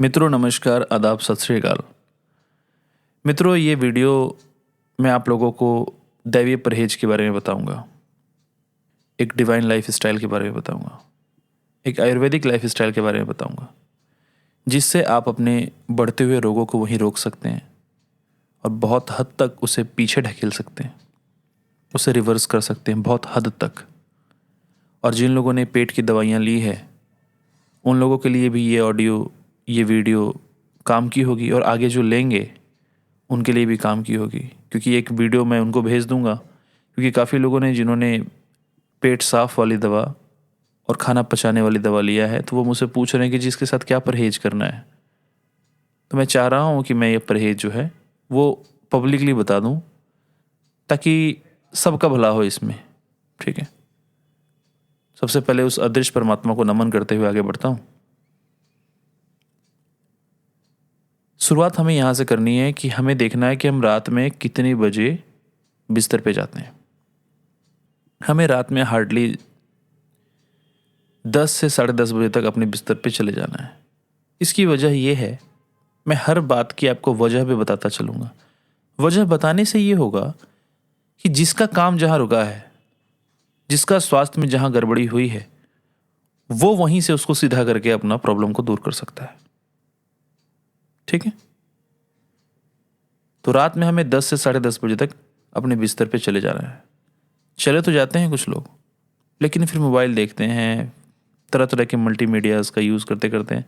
मित्रों नमस्कार, आदाब, सत श्री अकाल। मित्रों, ये वीडियो मैं आप लोगों को दैवीय परहेज के बारे में बताऊंगा, एक डिवाइन लाइफ स्टाइल के बारे में बताऊंगा, एक आयुर्वेदिक लाइफ स्टाइल के बारे में बताऊंगा, जिससे आप अपने बढ़ते हुए रोगों को वहीं रोक सकते हैं और बहुत हद तक उसे पीछे ढकेल सकते हैं, उसे रिवर्स कर सकते हैं बहुत हद तक। और जिन लोगों ने पेट की दवाइयाँ ली है उन लोगों के लिए भी ये ऑडियो, ये वीडियो काम की होगी और आगे जो लेंगे उनके लिए भी काम की होगी, क्योंकि एक वीडियो मैं उनको भेज दूंगा। क्योंकि काफ़ी लोगों ने जिन्होंने पेट साफ वाली दवा और खाना पचाने वाली दवा लिया है तो वो मुझसे पूछ रहे हैं कि जिसके साथ क्या परहेज करना है। तो मैं चाह रहा हूँ कि मैं ये परहेज जो है वो पब्लिकली बता दूँ ताकि सबका भला हो इसमें। ठीक है, सबसे पहले उस अदृश्य परमात्मा को नमन करते हुए आगे बढ़ता हूँ। शुरुआत हमें यहाँ से करनी है कि हमें देखना है कि हम रात में कितने बजे बिस्तर पे जाते हैं। हमें रात में हार्डली 10 से 10:30 बजे तक अपने बिस्तर पे चले जाना है। इसकी वजह यह है, मैं हर बात की आपको वजह भी बताता चलूँगा। वजह बताने से ये होगा कि जिसका काम जहाँ रुका है, जिसका स्वास्थ्य में जहाँ गड़बड़ी हुई है, वो वहीं से उसको सीधा करके अपना प्रॉब्लम को दूर कर सकता है। ठीक है, तो रात में हमें 10 से 10:30 बजे तक अपने बिस्तर पे चले जाना है। चले तो जाते हैं कुछ लोग, लेकिन फिर मोबाइल देखते हैं, तरह तरह के मल्टीमीडियाज़ का यूज़ करते करते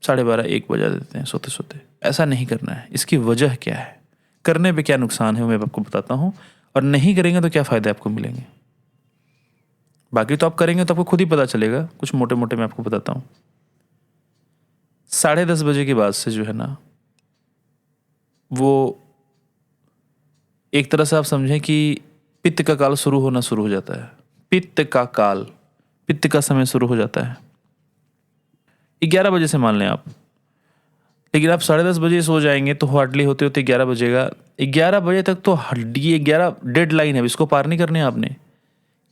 12:30-1 बजा देते हैं सोते सोते। ऐसा नहीं करना है। इसकी वजह क्या है, करने पे क्या नुकसान है, मैं आपको बताता हूँ। और नहीं करेंगे तो क्या फ़ायदे आपको मिलेंगे। बाकी तो आप करेंगे तो आपको खुद ही पता चलेगा। कुछ मोटे मोटे मैं आपको बताता हूँ। 10:30 बजे के बाद से जो है ना, वो एक तरह से आप समझें कि पित्त का काल शुरू हो जाता है। पित्त का काल, पित्त का समय शुरू हो जाता है 11 बजे से, मान लें आप। लेकिन आप 10:30 बजे सो जाएंगे तो हार्डली होते होते 11 बजेगा। 11 बजे तक तो ये 11 डेड लाइन है, इसको पार नहीं करने आपने।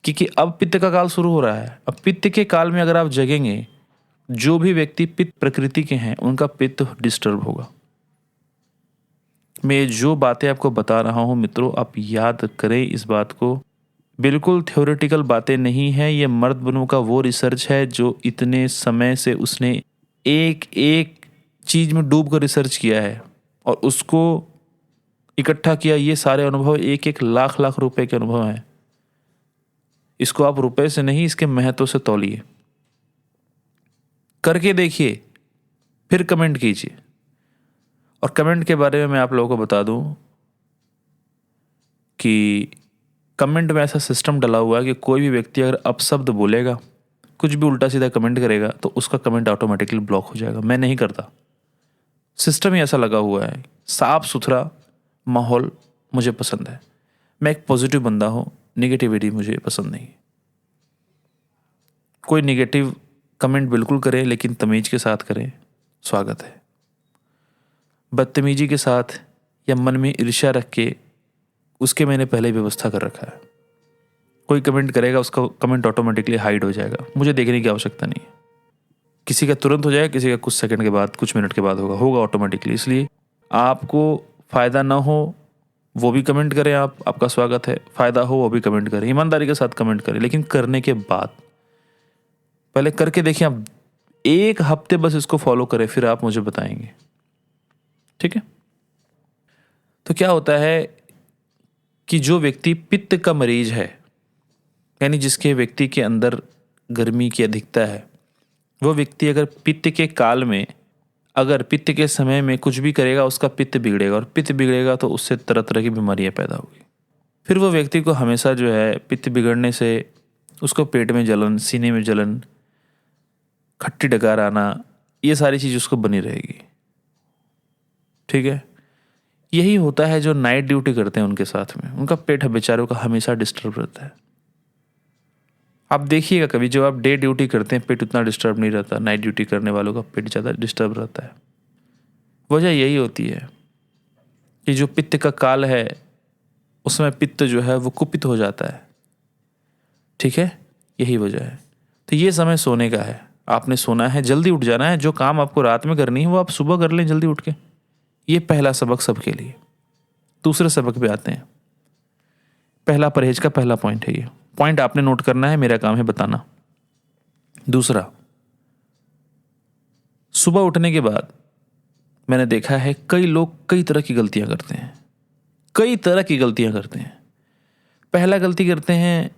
क्योंकि अब पित्त का काल शुरू हो रहा है। अब पित्त के काल में अगर आप जगेंगे, जो भी व्यक्ति पित्त प्रकृति के हैं उनका पित्त डिस्टर्ब होगा। मैं जो बातें आपको बता रहा हूँ मित्रों, आप याद करें इस बात को। बिल्कुल थ्योरेटिकल बातें नहीं है। ये मर्द बनू का वो रिसर्च है जो इतने समय से उसने एक एक चीज में डूब कर रिसर्च किया है और उसको इकट्ठा किया। ये सारे अनुभव 1-1 लाख रुपए के अनुभव हैं। इसको आप रुपए से नहीं, इसके महत्व से तौलिए। करके देखिए, फिर कमेंट कीजिए। और कमेंट के बारे में मैं आप लोगों को बता दूं कि कमेंट में ऐसा सिस्टम डला हुआ है कि कोई भी व्यक्ति अगर अपशब्द बोलेगा, कुछ भी उल्टा सीधा कमेंट करेगा, तो उसका कमेंट ऑटोमेटिकली ब्लॉक हो जाएगा। मैं नहीं करता, सिस्टम ही ऐसा लगा हुआ है। साफ सुथरा माहौल मुझे पसंद है। मैं एक पॉजिटिव बंदा हूँ, निगेटिविटी मुझे पसंद नहीं। कोई निगेटिव कमेंट बिल्कुल करे, लेकिन तमीज के साथ करें, स्वागत है। बदतमीजी के साथ या मन में ईर्ष्या रख के, उसके मैंने पहले ही व्यवस्था कर रखा है। कोई कमेंट करेगा, उसका कमेंट ऑटोमेटिकली हाइड हो जाएगा, मुझे देखने की आवश्यकता नहीं है। किसी का तुरंत हो जाएगा, किसी का कुछ सेकंड के बाद, कुछ मिनट के बाद होगा ऑटोमेटिकली। इसलिए आपको फ़ायदा ना हो वो भी कमेंट करें, आपका स्वागत है। फ़ायदा हो वो भी कमेंट करें, ईमानदारी के साथ कमेंट करें, लेकिन करने के बाद पहले करके देखिए। आप 1 हफ्ते बस इसको फॉलो करें, फिर आप मुझे बताएंगे। ठीक है, तो क्या होता है कि जो व्यक्ति पित्त का मरीज है, यानी जिसके व्यक्ति के अंदर गर्मी की अधिकता है, वो व्यक्ति अगर पित्त के काल में, अगर पित्त के समय में कुछ भी करेगा, उसका पित्त बिगड़ेगा। और पित्त बिगड़ेगा तो उससे तरह तरह की बीमारियां पैदा होगी। फिर वो व्यक्ति को हमेशा जो है पित्त बिगड़ने से उसको पेट में जलन, सीने में जलन, खट्टी डकार आना, ये सारी चीज़ उसको बनी रहेगी। ठीक है, यही होता है जो नाइट ड्यूटी करते हैं उनके साथ में। उनका पेट बेचारों का हमेशा डिस्टर्ब रहता है। आप देखिएगा कभी, जब आप डे ड्यूटी करते हैं पेट उतना डिस्टर्ब नहीं रहता, नाइट ड्यूटी करने वालों का पेट ज़्यादा डिस्टर्ब रहता है। वजह यही होती है कि जो पित्त का काल है उसमें पित्त जो है वो कुपित हो जाता है। ठीक है, यही वजह है। तो ये समय सोने का है। आपने सोना है, जल्दी उठ जाना है, जो काम आपको रात में करनी है वो आप सुबह कर लें जल्दी उठ के। ये पहला सबक सबके लिए। दूसरे सबक पे आते हैं। पहला परहेज का पहला पॉइंट है ये। पॉइंट आपने नोट करना है, मेरा काम है बताना। दूसरा, सुबह उठने के बाद मैंने देखा है कई लोग कई तरह की गलतियां करते हैं। कई तरह की गलतियां करते हैं। पहला गलती करते हैं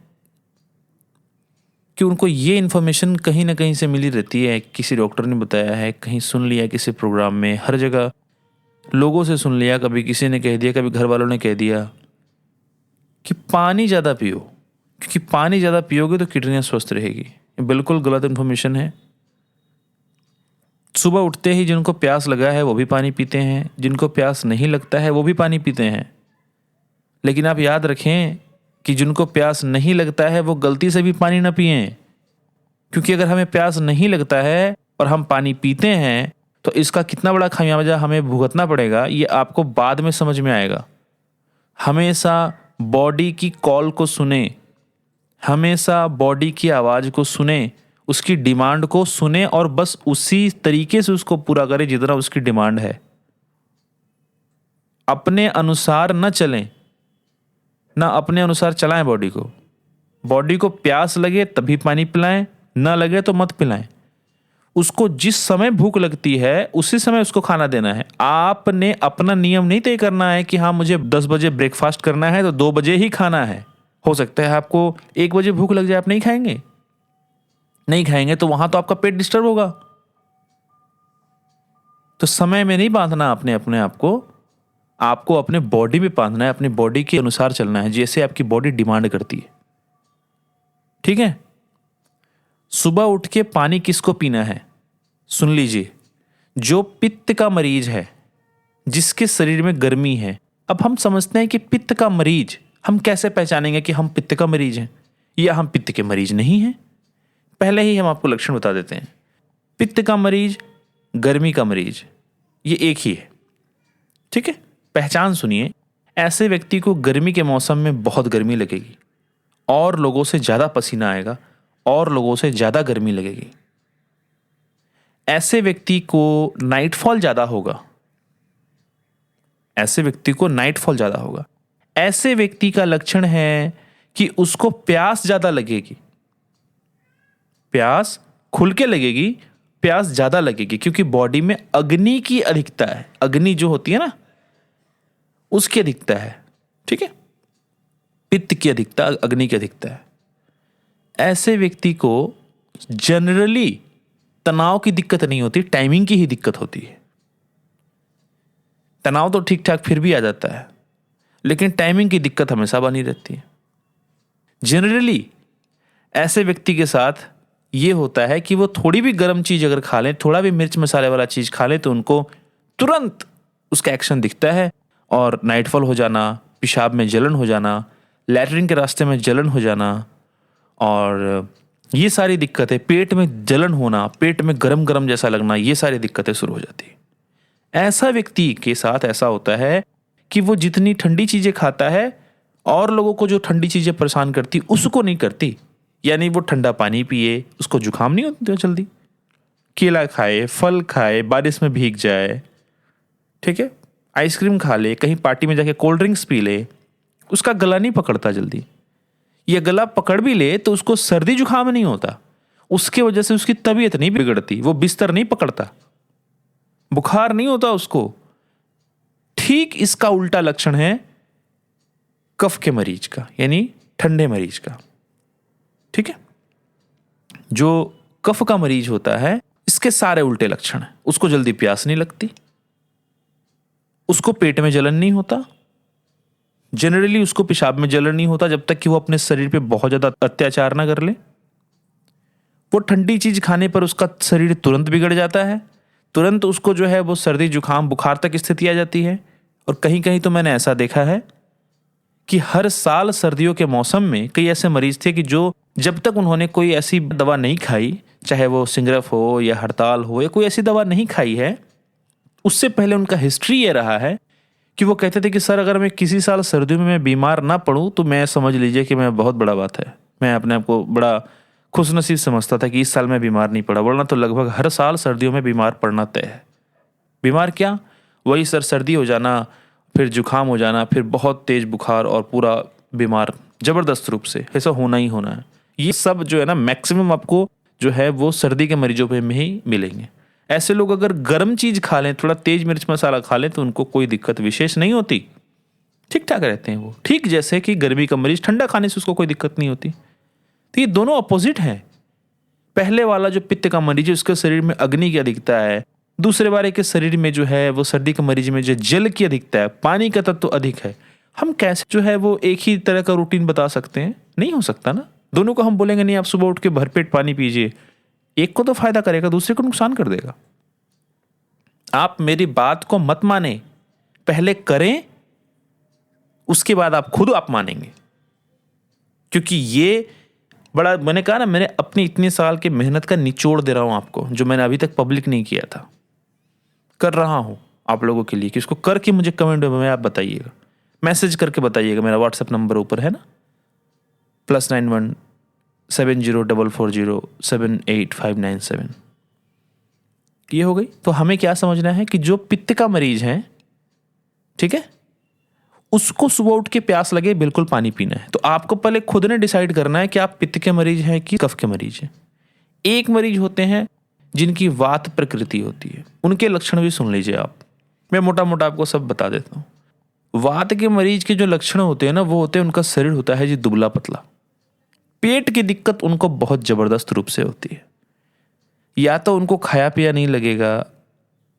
कि उनको ये इन्फॉर्मेशन कहीं ना कहीं से मिली रहती है, किसी डॉक्टर ने बताया है, कहीं सुन लिया किसी प्रोग्राम में, हर जगह लोगों से सुन लिया, कभी किसी ने कह दिया, कभी घर वालों ने कह दिया कि पानी ज़्यादा पियो, क्योंकि पानी ज़्यादा पियोगे तो किडनियाँ स्वस्थ रहेगी। ये बिल्कुल गलत इन्फॉर्मेशन है। सुबह उठते ही जिनको प्यास लगा है वो भी पानी पीते हैं, जिनको प्यास नहीं लगता है वो भी पानी पीते हैं। लेकिन आप याद रखें कि जिनको प्यास नहीं लगता है वो गलती से भी पानी ना पिएं, क्योंकि अगर हमें प्यास नहीं लगता है और हम पानी पीते हैं तो इसका कितना बड़ा खामियाजा हमें भुगतना पड़ेगा ये आपको बाद में समझ में आएगा। हमेशा बॉडी की कॉल को सुने, हमेशा बॉडी की आवाज़ को सुने, उसकी डिमांड को सुने और बस उसी तरीके से उसको पूरा करें जितना उसकी डिमांड है। अपने अनुसार न चलें, ना अपने अनुसार चलाएं बॉडी को। बॉडी को प्यास लगे तभी पानी पिलाएं, ना लगे तो मत पिलाएं। उसको जिस समय भूख लगती है उसी समय उसको खाना देना है। आपने अपना नियम नहीं तय करना है कि हाँ मुझे 10 बजे ब्रेकफास्ट करना है तो 2 बजे ही खाना है। हो सकता है आपको 1 बजे भूख लग जाए, आप नहीं खाएंगे। नहीं खाएंगे तो वहां तो आपका पेट डिस्टर्ब होगा। तो समय में नहीं बांधना आपने अपने आप को, आपको अपने बॉडी में बांधना है, अपनी बॉडी के अनुसार चलना है जैसे आपकी बॉडी डिमांड करती है। ठीक है। सुबह उठ के पानी किसको पीना है सुन लीजिए। जो पित्त का मरीज है, जिसके शरीर में गर्मी है। अब हम समझते हैं कि पित्त का मरीज, हम कैसे पहचानेंगे कि हम पित्त का मरीज हैं या हम पित्त के मरीज नहीं हैं। पहले ही हम आपको लक्षण बता देते हैं। पित्त का मरीज, गर्मी का मरीज, ये एक ही है। ठीक है। पहचान सुनिए। ऐसे व्यक्ति को गर्मी के मौसम में बहुत गर्मी लगेगी और लोगों से ज्यादा पसीना आएगा और लोगों से ज्यादा गर्मी लगेगी। ऐसे व्यक्ति को नाइटफॉल ज्यादा होगा। ऐसे व्यक्ति को नाइटफॉल ज्यादा होगा। ऐसे व्यक्ति का लक्षण है कि उसको प्यास ज्यादा लगेगी। प्यास खुल के लगेगी, प्यास ज्यादा लगेगी, क्योंकि बॉडी में अग्नि की अधिकता है। अग्नि जो होती है ना, उसकी अधिकता है। ठीक है। पित्त की अधिकता, अग्नि की अधिकता है। ऐसे व्यक्ति को जनरली तनाव की दिक्कत नहीं होती, टाइमिंग की ही दिक्कत होती है। तनाव तो ठीक ठाक फिर भी आ जाता है, लेकिन टाइमिंग की दिक्कत हमेशा बनी रहती है। जनरली ऐसे व्यक्ति के साथ ये होता है कि वो थोड़ी भी गर्म चीज अगर खा लें, थोड़ा भी मिर्च मसाले वाला चीज खा लें, तो उनको तुरंत उसका एक्शन दिखता है और नाइटफॉल हो जाना, पेशाब में जलन हो जाना, लैट्रिन के रास्ते में जलन हो जाना, और ये सारी दिक्कतें, पेट में जलन होना, पेट में गरम गरम जैसा लगना, ये सारी दिक्कतें शुरू हो जाती है। ऐसा व्यक्ति के साथ ऐसा होता है कि वो जितनी ठंडी चीजें खाता है और लोगों को जो ठंडी चीजें परेशान करती उसको नहीं करती। यानी वो ठंडा पानी पिए, उसको जुकाम नहीं होता जल्दी। केला खाए, फल खाए, बारिश में भीग जाए, ठीक है, आइसक्रीम खा ले, कहीं पार्टी में जाके कोल्ड ड्रिंक्स पी ले, उसका गला नहीं पकड़ता जल्दी। या गला पकड़ भी ले तो उसको सर्दी जुकाम नहीं होता, उसके वजह से उसकी तबीयत नहीं बिगड़ती, वो बिस्तर नहीं पकड़ता, बुखार नहीं होता उसको। ठीक इसका उल्टा लक्षण है कफ के मरीज का, यानी ठंडे मरीज का। ठीक है। जो कफ का मरीज होता है, इसके सारे उल्टे लक्षण हैं। उसको जल्दी प्यास नहीं लगती, उसको पेट में जलन नहीं होता, जनरली उसको पेशाब में जलन नहीं होता जब तक कि वो अपने शरीर पे बहुत ज्यादा अत्याचार ना कर ले। वो ठंडी चीज खाने पर उसका शरीर तुरंत बिगड़ जाता है, तुरंत उसको जो है वो सर्दी जुकाम बुखार तक स्थिति आ जाती है। और कहीं कहीं तो मैंने ऐसा देखा है कि हर साल सर्दियों के मौसम में कई ऐसे मरीज थे कि जो जब तक उन्होंने कोई ऐसी दवा नहीं खाई, चाहे वो सिंगरफ हो या हड़ताल हो या कोई ऐसी दवा नहीं खाई है, उससे पहले उनका हिस्ट्री ये रहा है कि वो कहते थे कि सर अगर मैं किसी साल सर्दियों में मैं बीमार ना पड़ूं तो मैं समझ लीजिए कि मैं बहुत बड़ा बात है, मैं अपने आप को बड़ा खुशनसीब समझता था कि इस साल मैं बीमार नहीं पड़ा, वरना तो लगभग हर साल सर्दियों में बीमार पड़ना तय है। बीमार क्या, वही सर्दी हो जाना, फिर जुकाम हो जाना, फिर बहुत तेज बुखार और पूरा बीमार जबरदस्त रूप से, ऐसा होना ही होना है। ये सब जो है ना मैक्सिमम आपको जो है वो सर्दी के मरीजों पे में ही मिलेंगे। ऐसे लोग अगर गर्म चीज खा लें, थोड़ा तेज मिर्च मसाला खा लें, तो उनको कोई दिक्कत विशेष नहीं होती, ठीक ठाक रहते हैं वो। ठीक जैसे कि गर्मी का मरीज ठंडा खाने से उसको कोई दिक्कत नहीं होती। तो ये दोनों अपोजिट हैं। पहले वाला जो पित्त का मरीज है उसके शरीर में अग्नि की अधिकता है, दूसरे वाले के शरीर में जो है वो सर्दी के मरीज में जो जल की अधिकता है, पानी का तत्व अधिक है। हम कैसे जो है वो एक ही तरह का रूटीन बता सकते हैं? नहीं हो सकता ना। दोनों को हम बोलेंगे नहीं आप सुबह उठ के भरपेट पानी पीजिए, एक को तो फायदा करेगा, दूसरे को नुकसान कर देगा। आप मेरी बात को मत माने, पहले करें, उसके बाद आप खुद आप मानेंगे। क्योंकि ये बड़ा, मैंने कहा ना, मैंने अपनी इतने साल की मेहनत का निचोड़ दे रहा हूं आपको, जो मैंने अभी तक पब्लिक नहीं किया था, कर रहा हूं आप लोगों के लिए। कि उसको करके मुझे कमेंट में आप बताइएगा, मैसेज करके बताइएगा। मेरा व्हाट्सएप नंबर ऊपर है ना, +91 70 780 ये हो गई। तो हमें क्या समझना है कि जो पित्त का मरीज है, ठीक है, उसको सुबह उठ के प्यास लगे बिल्कुल पानी पीना है। तो आपको पहले खुद ने डिसाइड करना है कि आप पित्त के मरीज हैं कि कफ के मरीज हैं। एक मरीज होते हैं जिनकी वात प्रकृति होती है, उनके लक्षण भी सुन लीजिए आप। मैं मोटा मोटा आपको सब बता देता हूं। वात के मरीज के जो लक्षण होते हैं ना, वो होते हैं, उनका शरीर होता है जी दुबला पतला, पेट की दिक्कत उनको बहुत जबरदस्त रूप से होती है। या तो उनको खाया पिया नहीं लगेगा,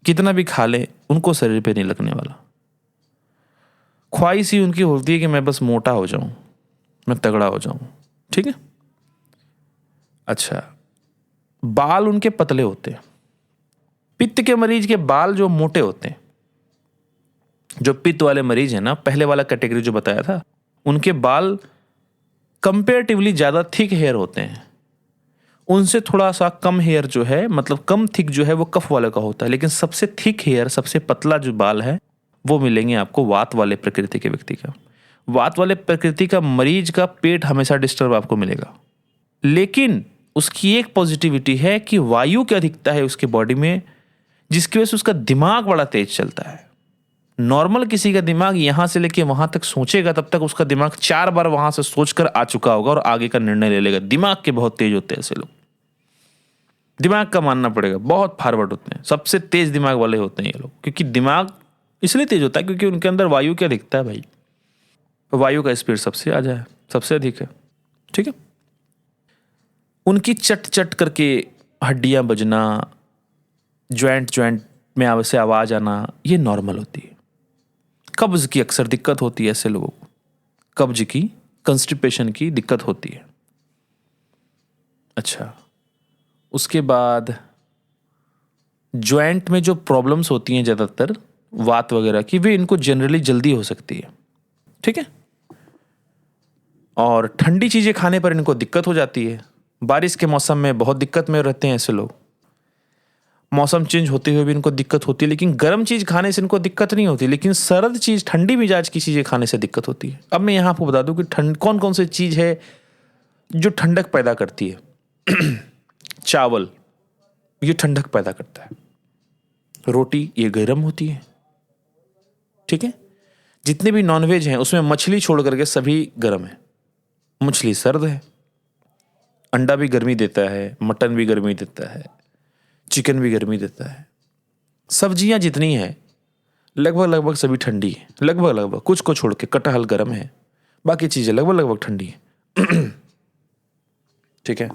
कितना भी खा ले उनको शरीर पे नहीं लगने वाला। ख्वाहिश ही उनकी होती है कि मैं बस मोटा हो जाऊं, मैं तगड़ा हो जाऊं, ठीक है। अच्छा, बाल उनके पतले होते हैं। पित्त के मरीज के बाल जो मोटे होते हैं, जो पित्त वाले मरीज है ना, पहले वाला कैटेगरी जो बताया था, उनके बाल कंपेरेटिवली ज्यादा थिक हेयर होते हैं। उनसे थोड़ा सा कम हेयर जो है, मतलब कम थिक जो है, वो कफ वाले का होता है। लेकिन सबसे थिक हेयर, सबसे पतला जो बाल है, वो मिलेंगे आपको वात वाले प्रकृति के व्यक्ति का। वात वाले प्रकृति का मरीज का पेट हमेशा डिस्टर्ब आपको मिलेगा। लेकिन उसकी एक पॉजिटिविटी है कि वायु की अधिकता है उसके बॉडी में, जिसकी वजह से उसका दिमाग बड़ा तेज चलता है। नॉर्मल किसी का दिमाग यहां से लेके वहां तक सोचेगा, तब तक उसका दिमाग 4 बार वहां से सोचकर आ चुका होगा और आगे का निर्णय ले लेगा। दिमाग के बहुत तेज होते हैं ऐसे लोग, दिमाग का मानना पड़ेगा, बहुत फॉरवर्ड होते हैं, सबसे तेज दिमाग वाले होते हैं ये लोग। क्योंकि दिमाग इसलिए तेज होता है क्योंकि उनके अंदर वायु क्या दिखता है भाई, वायु का स्पीड सबसे आ जाए, सबसे अधिक है, ठीक है। उनकी चट चट करके हड्डियां बजना, ज्वाइंट में से आवाज आना, ये नॉर्मल होती है। कब्ज की अक्सर दिक्कत होती है ऐसे लोगों को, कब्ज की, कंस्टिपेशन की दिक्कत होती है। अच्छा, उसके बाद ज्वाइंट में जो प्रॉब्लम्स होती हैं ज़्यादातर वात वगैरह की, वे इनको जनरली जल्दी हो सकती है, ठीक है। और ठंडी चीज़ें खाने पर इनको दिक्कत हो जाती है। बारिश के मौसम में बहुत दिक्कत में रहते हैं ऐसे लोग। मौसम चेंज होते हुए भी इनको दिक्कत होती है, लेकिन गर्म चीज़ खाने से इनको दिक्कत नहीं होती। लेकिन सर्द चीज़, ठंडी मिजाज की चीज़ें खाने से दिक्कत होती है। अब मैं यहाँ आपको बता दूँ कि कौन कौन सी चीज़ है जो ठंडक पैदा करती है। चावल, ये ठंडक पैदा करता है। रोटी, ये गर्म होती है, ठीक है। जितने भी नॉनवेज हैं उसमें मछली छोड़ करके सभी गर्म है। मछली सर्द है। अंडा भी गर्मी देता है, मटन भी गर्मी देता है, चिकन भी गर्मी देता है। सब्जियां जितनी हैं लगभग लगभग सभी ठंडी है, लगभग लगभग, कुछ को छोड़ के। कटहल गर्म है, बाकी चीजें लगभग लगभग ठंडी है। ठीक है,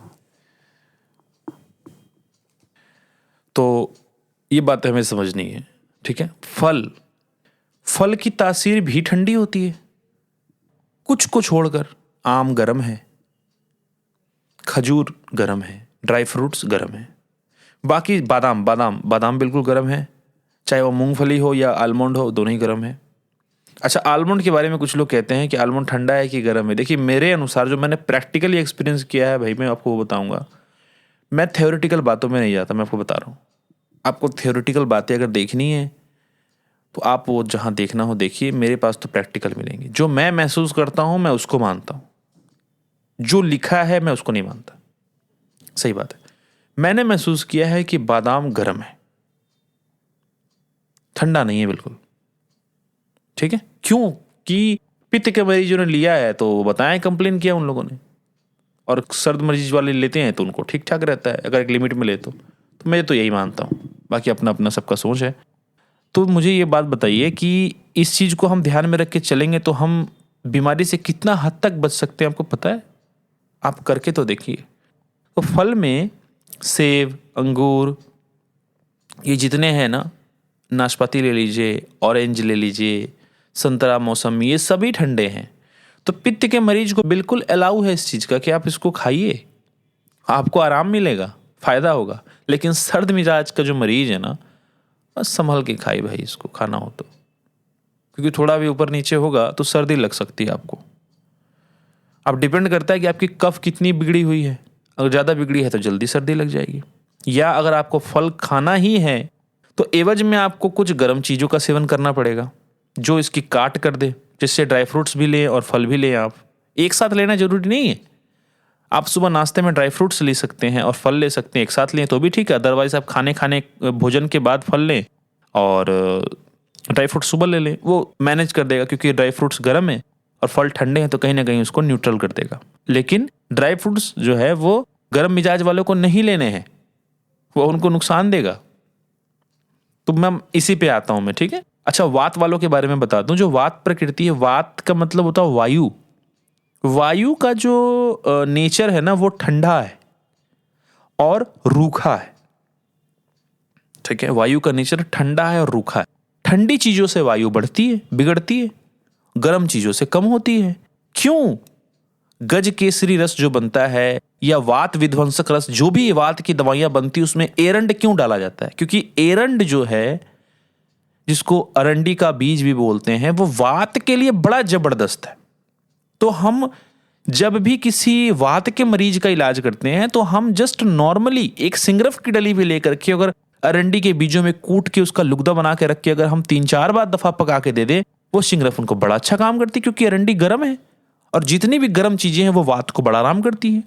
तो ये बात हमें समझनी है, ठीक है। फल की तासीर भी ठंडी होती है, कुछ को छोड़कर। आम गर्म है, खजूर गर्म है, ड्राई फ्रूट्स गर्म है। बाकी बादाम बिल्कुल गर्म है, चाहे वो मूंगफली हो या आलमंड हो, दोनों ही गर्म है। अच्छा, आलमंड के बारे में कुछ लोग कहते हैं कि आलमंड ठंडा है कि गर्म है। देखिए, मेरे अनुसार जो मैंने प्रैक्टिकली एक्सपीरियंस किया है भाई, मैं आपको वो बताऊंगा। मैं थ्योरेटिकल बातों में नहीं जाता, मैं आपको बता रहा हूँ। आपको थ्योरेटिकल बातें अगर देखनी है तो आप वो जहाँ देखना हो देखिए, मेरे पास तो प्रैक्टिकल मिलेंगे। जो मैं महसूस करता हूँ मैं उसको मानता हूँ, जो लिखा है मैं उसको नहीं मानता। सही बात है। मैंने महसूस किया है कि बादाम गर्म है, ठंडा नहीं है बिल्कुल। ठीक है, क्यों कि पित्त के मरीजों ने लिया है तो बताएं, कंप्लेन किया उन लोगों ने, और सर्द मरीज वाले लेते हैं तो उनको ठीक ठाक रहता है अगर एक लिमिट में ले तो मैं तो यही मानता हूँ। बाकी अपना अपना सबका सोच है। तो मुझे ये बात बताइए कि इस चीज़ को हम ध्यान में रख के चलेंगे तो हम बीमारी से कितना हद तक बच सकते हैं, आपको पता है? आप करके तो देखिए। तो फल में सेब, अंगूर, ये जितने हैं ना, नाशपाती ले लीजिए, ऑरेंज ले लीजिए, संतरा, मौसमी, ये सभी ठंडे हैं। तो पित्त के मरीज को बिल्कुल अलाउ है इस चीज़ का कि आप इसको खाइए, आपको आराम मिलेगा, फ़ायदा होगा। लेकिन सर्द मिजाज का जो मरीज है ना, बस संभल के खाइए भाई, इसको खाना हो तो, क्योंकि थोड़ा भी ऊपर नीचे होगा तो सर्दी लग सकती है आपको। अब डिपेंड करता है कि आपकी कफ कितनी बिगड़ी हुई है। अगर ज़्यादा बिगड़ी है तो जल्दी सर्दी लग जाएगी। या अगर आपको फल खाना ही है तो एवज में आपको कुछ गर्म चीज़ों का सेवन करना पड़ेगा जो इसकी काट कर दे, जिससे ड्राई फ्रूट्स भी लें और फल भी लें। आप एक साथ लेना जरूरी नहीं है। आप सुबह नाश्ते में ड्राई फ्रूट्स ले सकते हैं और फल ले सकते हैं, एक साथ लें तो भी ठीक है। अदरवाइज आप खाने भोजन के बाद फल लें और ड्राई फ्रूट सुबह ले लें, वो मैनेज कर देगा, क्योंकि ड्राई फ्रूट्स गर्म है और फल ठंडे हैं तो कहीं ना कहीं उसको न्यूट्रल कर देगा। लेकिन ड्राई फ्रूट्स जो है वो गर्म मिजाज वालों को नहीं लेने हैं, वो उनको नुकसान देगा। तो मैं इसी पे आता हूं मैं, ठीक है। अच्छा, वात वालों के बारे में बता दूं। जो वात प्रकृति है, वात का मतलब होता है वायु। वायु का जो नेचर है ना, वो ठंडा है और रूखा है। ठीक है, वायु का नेचर ठंडा है और रूखा है। ठंडी चीजों से वायु बढ़ती है, बिगड़ती है, गर्म चीजों से कम होती है। क्यों? गज केसरी रस जो बनता है या वात विध्वंसक रस, जो भी वात की दवाइयां बनती है, उसमें एरंड क्यों डाला जाता है? क्योंकि एरंड जो है, जिसको अरंडी का बीज भी बोलते हैं, वो वात के लिए बड़ा जबरदस्त है। तो हम जब भी किसी वात के मरीज का इलाज करते हैं तो हम जस्ट नॉर्मली एक सिंगरफ की डली भी लेकर के, अगर अरंडी के बीजों में कूट के उसका लुगदा बना के रख के अगर हम 3-4 बार दफा पका के दे दे, वो सिंगरफ उनको बड़ा अच्छा काम करती है, क्योंकि अरंडी गर्म है और जितनी भी गर्म चीजें हैं वो वात को बड़ा आराम करती है।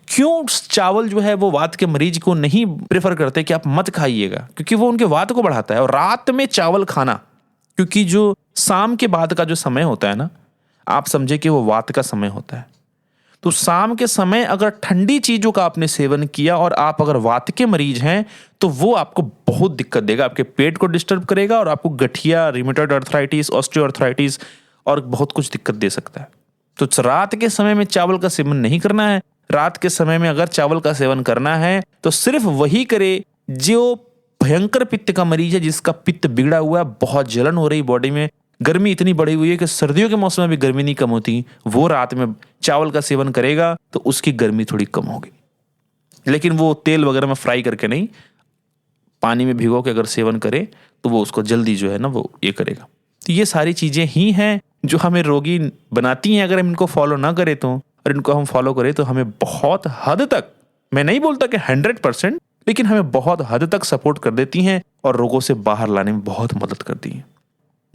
क्यों चावल जो है वो वात के मरीज को नहीं प्रेफर करते कि आप मत खाइएगा? क्योंकि वो उनके वात को बढ़ाता है। और रात में चावल खाना, क्योंकि जो शाम के बाद का जो समय होता है ना, आप समझे कि वो वात का समय होता है। तो शाम के समय अगर ठंडी चीजों का आपने सेवन किया और आप अगर वात के मरीज हैं तो वो आपको बहुत दिक्कत देगा, आपके पेट को डिस्टर्ब करेगा और आपको गठिया, रिमेटॉइड अर्थराइटिस, ऑस्टियोआर्थराइटिस और बहुत कुछ दिक्कत दे सकता है। तो रात के समय में चावल का सेवन नहीं करना है। रात के समय में अगर चावल का सेवन करना है तो सिर्फ वही करे जो भयंकर पित्त का मरीज है, जिसका पित्त बिगड़ा हुआ है, बहुत जलन हो रही बॉडी में, गर्मी इतनी बढ़ी हुई है कि सर्दियों के मौसम में भी गर्मी नहीं कम होती। वो रात में चावल का सेवन करेगा तो उसकी गर्मी थोड़ी कम होगी। लेकिन वो तेल वगैरह में फ्राई करके नहीं, पानी में भिगो के अगर सेवन करे तो वो उसको जल्दी जो है ना वो ये करेगा। तो ये सारी चीजें ही हैं जो हमें रोगी बनाती हैं। अगर हम इनको फॉलो ना करें तो, और इनको हम फॉलो करें तो हमें बहुत हद तक, मैं नहीं बोलता कि 100%, लेकिन हमें बहुत हद तक सपोर्ट कर देती हैं और रोगों से बाहर लाने में बहुत मदद करती हैं।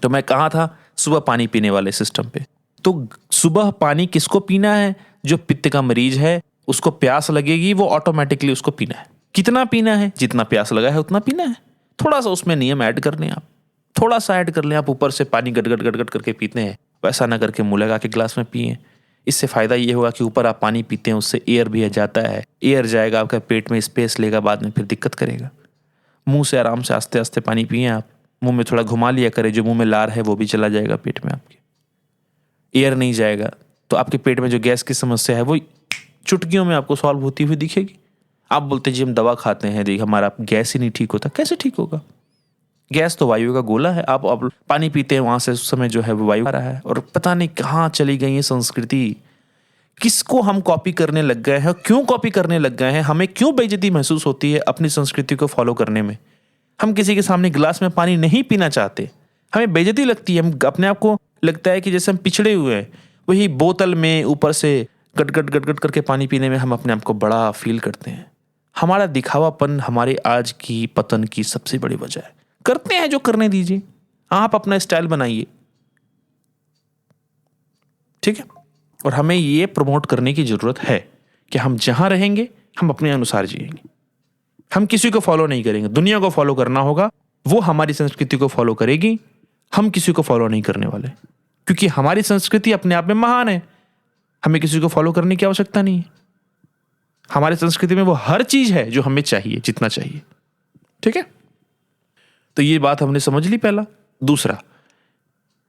तो मैं कहा था सुबह पानी पीने वाले सिस्टम पे। तो सुबह पानी किसको पीना है? जो पित्त का मरीज है, उसको प्यास लगेगी, वो ऑटोमेटिकली उसको पीना है। कितना पीना है? जितना प्यास लगा है उतना पीना है। थोड़ा सा उसमें नियम ऐड कर लें, आप थोड़ा सा ऐड कर लें। आप ऊपर से पानी गटगट गटगट करके पीते हैं, वैसा ना करके मुंह लगा के ग्लास में पिए। इससे फायदा ये होगा कि ऊपर आप पानी पीते हैं, उससे एयर भी जाता है, एयर जाएगा, आपका पेट में स्पेस लेगा, बाद में फिर दिक्कत करेगा। मुंह से आराम से आस्ते आस्ते पानी पिए। आप मुंह में थोड़ा घुमा लिया करें, जो मुंह में लार है वो भी चला जाएगा पेट में आपके। एयर नहीं जाएगा तो आपके पेट में जो गैस की समस्या है वो चुटकियों में आपको सॉल्व होती हुई दिखेगी। आप बोलते जी हम दवा खाते हैं, देख हमारा गैस ही नहीं ठीक होता। कैसे ठीक होगा? गैस तो वायु का गोला है। आप पानी पीते हैं, वहां से उस समय जो है वो वायु आ रहा है। और पता नहीं कहाँ चली गई ये संस्कृति, किसको हम कॉपी करने लग गए हैं, क्यों कॉपी करने लग गए हैं, हमें क्यों बेइज्जती महसूस होती है अपनी संस्कृति को फॉलो करने में। हम किसी के सामने गिलास में पानी नहीं पीना चाहते, हमें बेइज्जती लगती है। हम अपने आप को लगता है कि जैसे हम पिछड़े हुए हैं। वही बोतल में ऊपर से गटगट गटगट करके पानी पीने में हम अपने आप को बड़ा फील करते हैं। हमारा दिखावापन हमारे आज की पतन की सबसे बड़ी वजह है। करते हैं जो करने दीजिए, आप अपना स्टाइल बनाइए, ठीक है। और हमें ये प्रमोट करने की जरूरत है कि हम जहां रहेंगे हम अपने अनुसार जिएंगे, हम किसी को फॉलो नहीं करेंगे। दुनिया को फॉलो करना होगा, वो हमारी संस्कृति को फॉलो करेगी, हम किसी को फॉलो नहीं करने वाले, क्योंकि हमारी संस्कृति अपने आप में महान है। हमें किसी को फॉलो करने की आवश्यकता नहीं है। हमारी संस्कृति में वो हर चीज है जो हमें चाहिए, जितना चाहिए। ठीक है, तो ये बात हमने समझ ली पहला। दूसरा,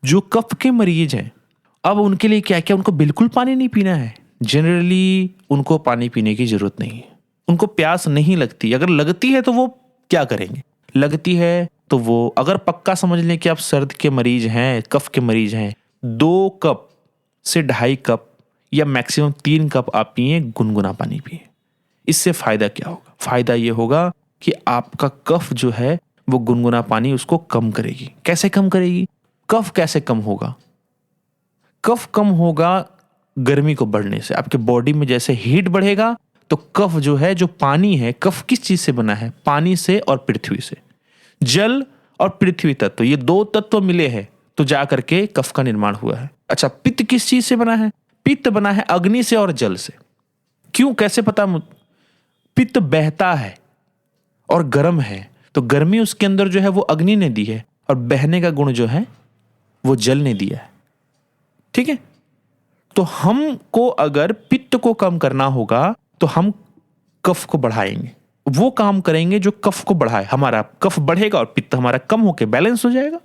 जो कफ के मरीज हैं, अब उनके लिए क्या क्या, उनको बिल्कुल पानी नहीं पीना है। जनरली उनको पानी पीने की जरूरत नहीं है, उनको प्यास नहीं लगती। अगर लगती है तो वो क्या करेंगे, लगती है तो वो, अगर पक्का समझ लें कि आप सर्द के मरीज हैं, कफ के मरीज हैं, 2 कप से 2.5 कप या मैक्सिमम 3 कप आप पिए, गुनगुना पानी पिए। इससे फायदा क्या होगा? फायदा ये होगा कि आपका कफ जो है वो गुनगुना पानी उसको कम करेगी। कैसे कम करेगी? कफ कैसे कम होगा? कफ कम होगा गर्मी को बढ़ने से। आपके बॉडी में जैसे हीट बढ़ेगा तो कफ जो है, जो पानी है, कफ किस चीज से बना है? पानी से और पृथ्वी से। जल और पृथ्वी तत्व, ये 2 तत्व मिले हैं तो जाकर के कफ का निर्माण हुआ है। अच्छा, पित्त किस चीज से बना है? पित्त बना है अग्नि से और जल से। क्यों, कैसे पता? पित्त बहता है और गर्म है, तो गर्मी उसके अंदर जो है वो अग्नि ने दी है, और बहने का गुण जो है वो जल ने दिया है। ठीक है, तो हमको अगर पित्त को कम करना होगा तो हम कफ को बढ़ाएंगे। वो काम करेंगे जो कफ को बढ़ाए। हमारा कफ बढ़ेगा और पित्त हमारा कम होकर बैलेंस हो जाएगा।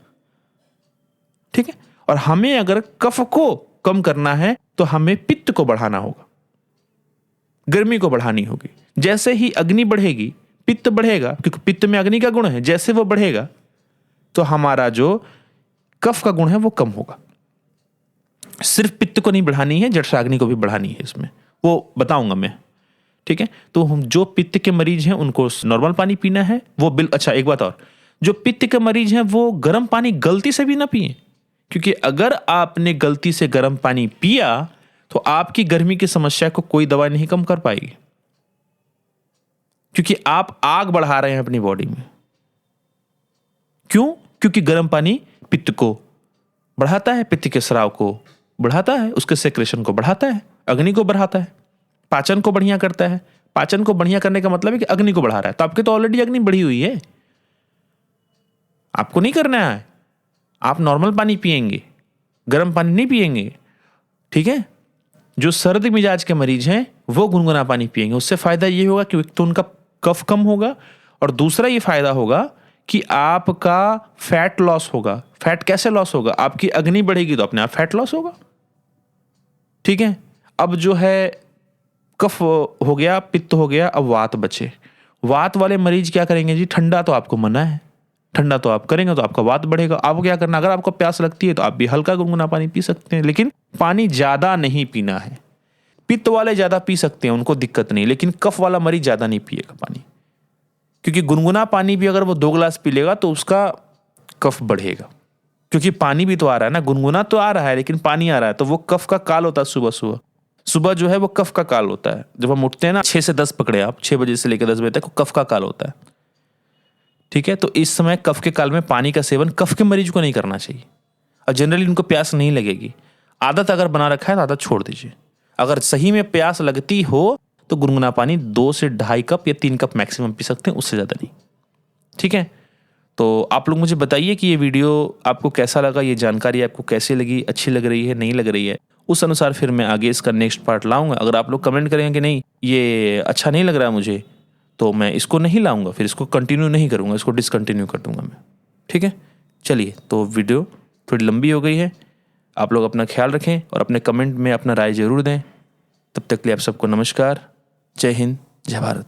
ठीक है, और हमें अगर कफ को कम करना है तो हमें पित्त को बढ़ाना होगा, गर्मी को बढ़ानी होगी। जैसे ही अग्नि बढ़ेगी पित्त बढ़ेगा, क्योंकि पित्त में अग्नि का गुण है। जैसे वो बढ़ेगा तो हमारा जो कफ का गुण है वो कम होगा। सिर्फ पित्त को नहीं बढ़ानी है, जठराग्नि को भी बढ़ानी है, इसमें वो बताऊंगा मैं। ठीक है, तो हम जो पित्त के मरीज हैं उनको नॉर्मल पानी पीना है। वो अच्छा, एक बात और, जो पित्त के मरीज हैं वो गर्म पानी गलती से भी ना पिए, क्योंकि अगर आपने गलती से गर्म पानी पिया तो आपकी गर्मी की समस्या को कोई दवा नहीं कम कर पाएगी, क्योंकि आप आग बढ़ा रहे हैं अपनी बॉडी में। क्यों? क्योंकि गर्म पानी पित्त को बढ़ाता है, पित्त के स्राव को बढ़ाता है, उसके सेक्रेशन को बढ़ाता है, अग्नि को बढ़ाता है, पाचन को बढ़िया करता है। पाचन को बढ़िया करने का मतलब है कि अग्नि को बढ़ा रहा है। तो आपके तो ऑलरेडी अग्नि बढ़ी हुई है, आपको नहीं करना है। आप नॉर्मल पानी पिएंगे, गर्म पानी नहीं पिएंगे। ठीक है, जो सर्द मिजाज के मरीज हैं वो गुनगुना पानी पिएंगे। उससे फायदा ये होगा कि एक तो उनका कफ कम होगा, और दूसरा ये फायदा होगा कि आपका फैट लॉस होगा। फैट कैसे लॉस होगा? आपकी अग्नि बढ़ेगी तो अपने आप फैट लॉस होगा। ठीक है, अब जो है कफ हो गया, पित्त हो गया, अब वात बचे। वात वाले मरीज क्या करेंगे जी? ठंडा तो आपको मना है, ठंडा तो आप करेंगे तो आपका वात बढ़ेगा। आपको क्या करना, अगर आपको प्यास लगती है तो आप भी हल्का गुनगुना पानी पी सकते हैं, लेकिन पानी ज्यादा नहीं पीना है। पित्त वाले ज्यादा पी सकते हैं, उनको दिक्कत नहीं, लेकिन कफ वाला मरीज ज्यादा नहीं पिएगा पानी, क्योंकि गुनगुना पानी भी अगर वो 2 गिलास पी लेगा तो उसका कफ बढ़ेगा, क्योंकि पानी भी तो आ रहा है ना। गुनगुना तो आ रहा है लेकिन पानी आ रहा है, तो वो कफ का काल होता है। सुबह सुबह सुबह जो है वो कफ का काल होता है। जब हम उठते हैं ना, 6 से 10 पकड़े आप, 6 बजे से लेकर 10 बजे तक कफ का काल होता है। ठीक है, तो इस समय कफ के काल में पानी का सेवन कफ के मरीज को नहीं करना चाहिए, और जनरली उनको प्यास नहीं लगेगी। आदत अगर बना रखा है तो आदत छोड़ दीजिए। अगर सही में प्यास लगती हो तो गुनगुना पानी 2 से 2.5 कप या 3 कप मैक्सिमम पी सकते हैं, उससे ज़्यादा नहीं। ठीक है, तो आप लोग मुझे बताइए कि ये वीडियो आपको कैसा लगा, ये जानकारी आपको कैसी लगी, अच्छी लग रही है, नहीं लग रही है। उस अनुसार फिर मैं आगे इसका नेक्स्ट पार्ट लाऊंगा। अगर आप लोग कमेंट करेंगे कि नहीं ये अच्छा नहीं लग रहा है मुझे, तो मैं इसको नहीं लाऊंगा, फिर इसको कंटिन्यू नहीं करूंगा, इसको डिसकंटिन्यू कर दूंगा मैं। ठीक है, चलिए, तो वीडियो थोड़ी लंबी हो गई है। आप लोग अपना ख्याल रखें और अपने कमेंट में अपना राय जरूर दें। तब तक के लिए आप सबको नमस्कार, जय हिंद, जय भारत।